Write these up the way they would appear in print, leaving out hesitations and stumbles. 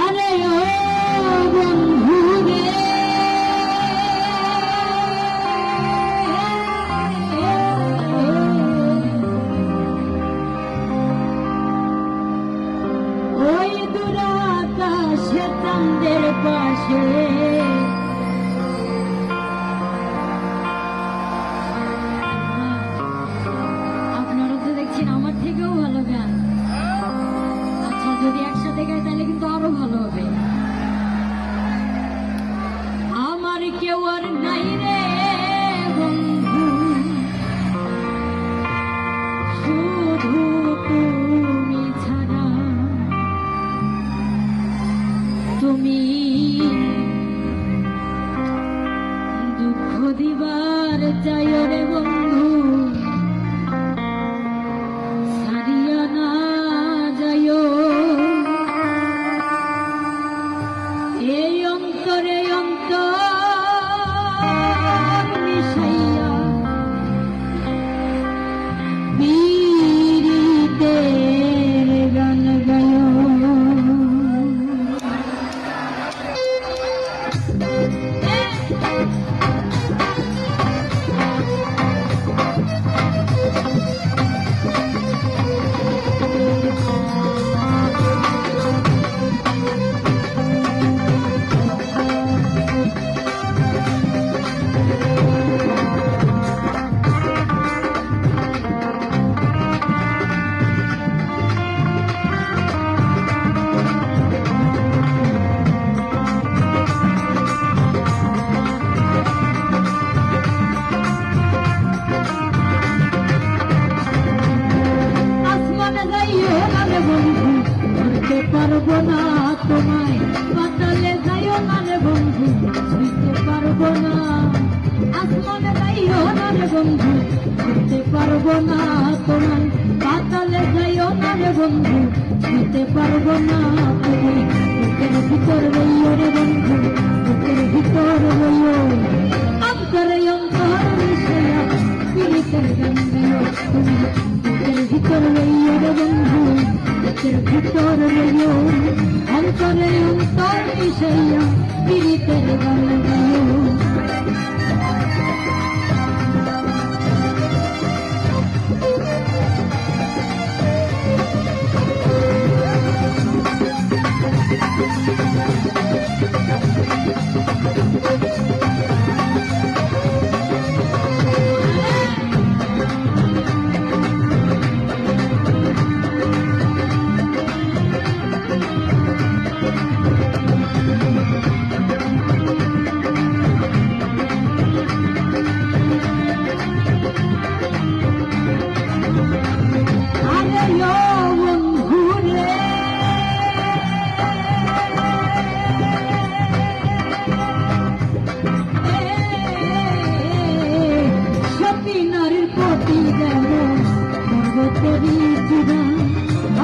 আরে ও বন্ধু রে, ওই দূর আকাশে চাঁদের পাশে আপনারা তো দেখছেন আমার থেকেও ভালো গান। আচ্ছা, যদি একসাথে গাই তাহলে কিন্তু আরো ভালো হবে। আমার কেউ আর নাই রে বন্ধু, শুধু তুমি ছাড়া। তুমি দুঃখ দিবার চাইও রে বন্ধু, ছাড়িয়া না যাইও। এই অন্তরে অন্তর মিশাইয়া পীড়িতের গান গায়ো। পারবো না তোমায়, পাতালে যাইও না রে বন্ধু, ছুঁইতে পারবো না। আসমানে যাইও না রে বন্ধু, ছুঁইতে পারবো না তোমায়, পাতালে যাইও না রে বন্ধু, ছুঁইতে পারবো না। তুমি বুকের ভিতর রইও রে বন্ধু, বুকের ভিতর রইও, অন্তরে অন্তর মিশাইয়া পীড়িতের গান গাইও। তুমি বুকের ভিতর রইও রে বন্ধু, বুকের ভিতর রইও, অন্তরে অন্তর মিশাইয়া পীড়িতের গান গাইও।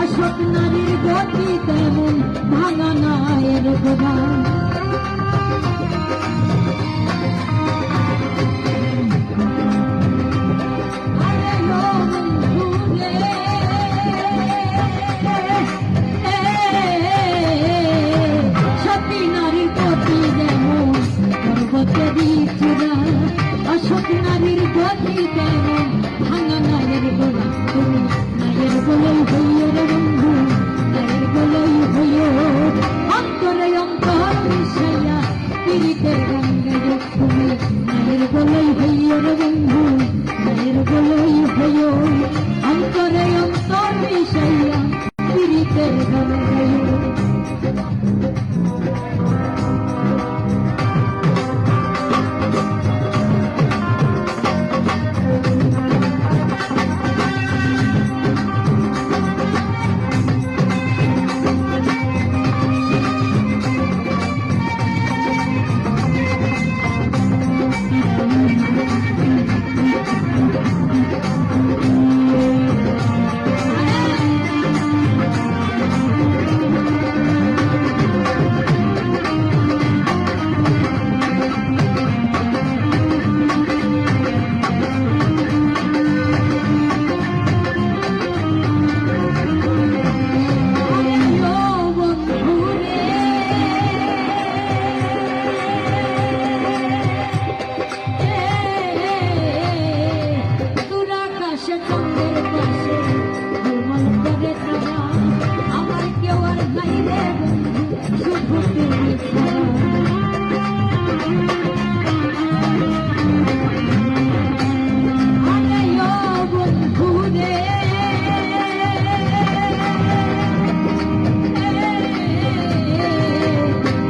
অসৎ নারীর গতি তেমন ভাঙা নায়ের গোড়া। সতী নারীর গতি যেমন পর্বতেরই চূড়া, অসৎ নারীর গতি তেমন ভাঙা নায়ের গোড়া। তুমি নায়ের গোলাই হইও রে বন্ধু, নায়ের গোলাই হইও, অন্তরে অন্তর বুকে ছাড়া আরে ও বন্ধু রে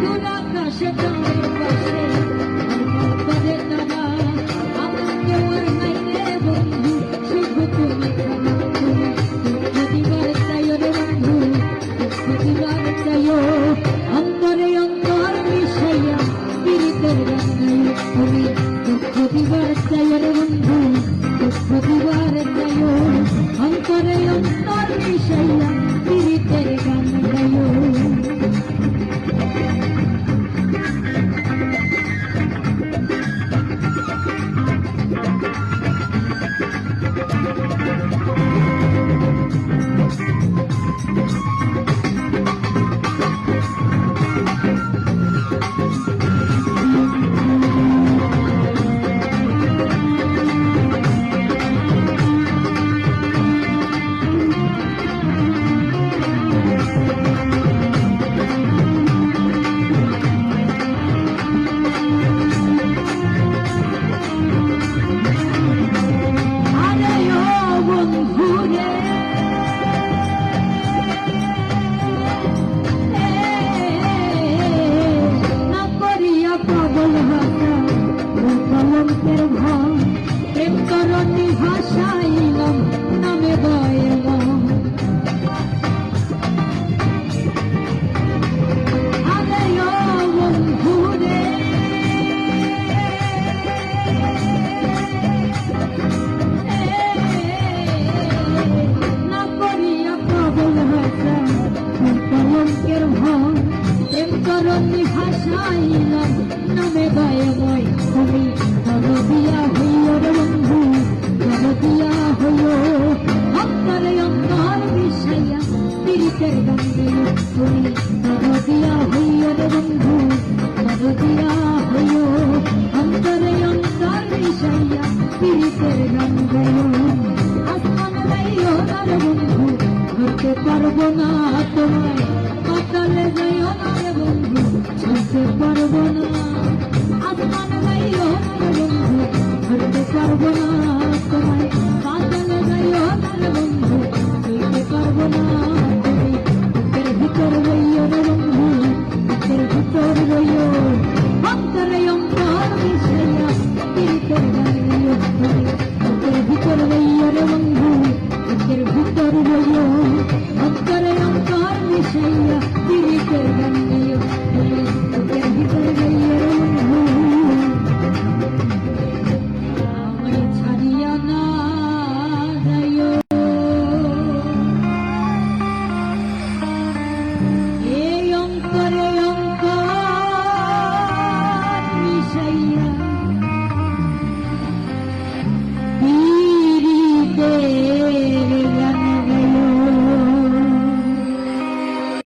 দূর আকাশে চাঁদের পাশে আমার করে তারা আমার কেউ আর নাই রে বন্ধু শুধু তুমি ছাড়া তুমি দিবার চাইও রে বন্ধু দিবার চাইও অন্তরে অন্তর মিশাইয়া পীড়িতের গান গাইও তুমি দিবার চাইও রে বন্ধু দিবার চাইও অন্তরে অন্তর মিশাইয়া পীড়িতের গান গাইও আরে ও বন্ধু রে না করিয়া পাগল ভাষা কলঙ্কের ভাব প্রেম করণী ভাষাইলাম নামে বয়লাম আরে ও বন্ধু রে না করিয়া পাগল ভাষা কলঙ্কের ভাব প্রেম করণী ভাষাইলাম নামে বয় তুমি দরদিয়া হইও রে বন্ধু দরদিয়া হইও অন্তরে অন্তর মিশাইয়া পীড়িতের গান গাইও তুমি দরদিয়া হইও রে বন্ধু দরদিয়া হইও অন্তরে অন্তর মিশাইয়া পীড়িতের গান গাইও আসমান গাইও না রে বন্ধু ধরতে পারবো না তোমায় পাতালে যাইও না রে বন্ধু ধরতে পারবো না আসমান গাইও না রে বন্ধু ধরতে পারবো না তোমায় পাতালে যাইও না রে বন্ধু ধরতে পারবো না তুমি বুকের ভিতর রইও রে বন্ধু বুকের ভিতর রইও অন্তরে অন্তর মিশাইয়া পীড়িতের গান গাইও তুমি বুকের ভিতর রইও রে বন্ধু বুকের ভিতর রইও অন্তরে অন্তর মিশাইয়া পীড়িতের গান গাইও